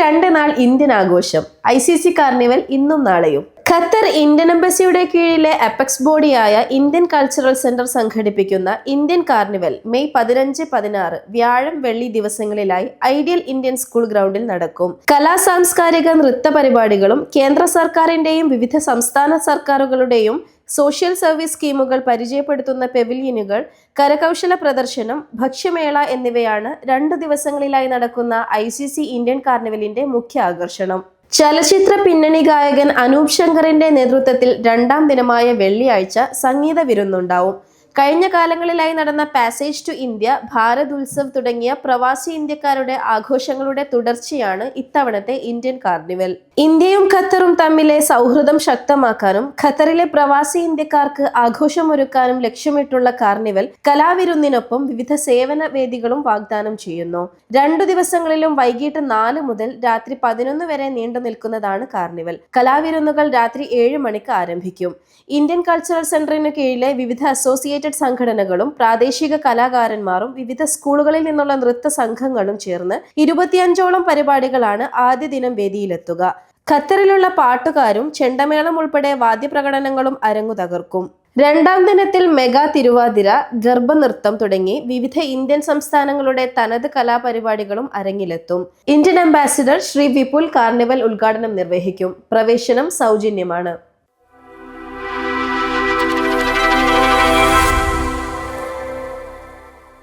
2 നാൾ ഇന്ത്യൻ ആഘോഷം. ICC carnival ഇന്നും നാളെയും. ഖത്തർ ഇന്ത്യൻ എംബസിയുടെ കീഴിലെ അപെക്സ് ബോഡിയായ ഇന്ത്യൻ കൾച്ചറൽ സെന്റർ സംഘടിപ്പിക്കുന്ന ഇന്ത്യൻ കാർണിവൽ മെയ് 15, 16 വ്യാഴം, വെള്ളി ദിവസങ്ങളിലായി ഐഡിയൽ ഇന്ത്യൻ സ്കൂൾ ഗ്രൗണ്ടിൽ നടക്കും. സാംസ്കാരിക നൃത്ത പരിപാടികളും കേന്ദ്ര സർക്കാരിന്റെയും വിവിധ സംസ്ഥാന സർക്കാരുകളുടെയും സോഷ്യൽ സർവീസ് സ്കീമുകൾ പരിചയപ്പെടുത്തുന്ന പെവിലിയനുകൾ, കരകൗശല പ്രദർശനം, ഭക്ഷ്യമേള എന്നിവയാണ് 2 ദിവസങ്ങളിലായി നടക്കുന്ന ICC ഇന്ത്യൻ കാർണിവലിന്റെ മുഖ്യ ആകർഷണം. ചലച്ചിത്ര പിന്നണി ഗായകൻ അനൂപ് ശങ്കറിന്റെ നേതൃത്വത്തിൽ 2ാം ദിനമായ വെള്ളിയാഴ്ച സംഗീത വിരുന്നുണ്ടാവും. കഴിഞ്ഞ കാലങ്ങളിലായി നടന്ന passage to India, Bharat Utsav തുടങ്ങിയ പ്രവാസി ഇന്ത്യക്കാരുടെ ആഘോഷങ്ങളുടെ തുടർച്ചയാണ് ഇത്തവണത്തെ ഇന്ത്യൻ കാർണിവൽ. ഇന്ത്യയും ഖത്തറും തമ്മിലെ സൗഹൃദം ശക്തമാക്കാനും ഖത്തറിലെ പ്രവാസി ഇന്ത്യക്കാർക്ക് ആഘോഷമൊരുക്കാനും ലക്ഷ്യമിട്ടുള്ള കാർണിവൽ കലാവിരുന്നിനൊപ്പം വിവിധ സേവന വേദികളും വാഗ്ദാനം ചെയ്യുന്നു. 2 ദിവസങ്ങളിലും വൈകിട്ട് 4 മുതൽ രാത്രി 11 വരെ നീണ്ടു നിൽക്കുന്നതാണ് കാർണിവൽ. കലാവിരുന്നുകൾ രാത്രി 7 മണിക്ക് ആരംഭിക്കും. ഇന്ത്യൻ കൾച്ചറൽ സെന്ററിനു കീഴിലെ വിവിധ അസോസിയേറ്റഡ് സംഘടനകളും പ്രാദേശിക കലാകാരന്മാരും വിവിധ സ്കൂളുകളിൽ നിന്നുള്ള നൃത്ത സംഘങ്ങളും ചേർന്ന് 25ഓളം പരിപാടികളാണ് ആദ്യ ദിനം വേദിയിലെത്തുക. ഖത്തറിലുള്ള പാട്ടുകാരും ചെണ്ടമേളം ഉൾപ്പെടെ വാദ്യപ്രകടനങ്ങളും അരങ്ങു തകർക്കും. 2ാം ദിനത്തിൽ മെഗാ തിരുവാതിര, ഗർഭനൃത്തം തുടങ്ങി വിവിധ ഇന്ത്യൻ സംസ്ഥാനങ്ങളുടെ തനത് കലാപരിപാടികളും അരങ്ങിലെത്തും. Indian ambassador Shri Vipul carnival ഉദ്ഘാടനം നിർവഹിക്കും. പ്രവേശനം സൗജന്യമാണ്.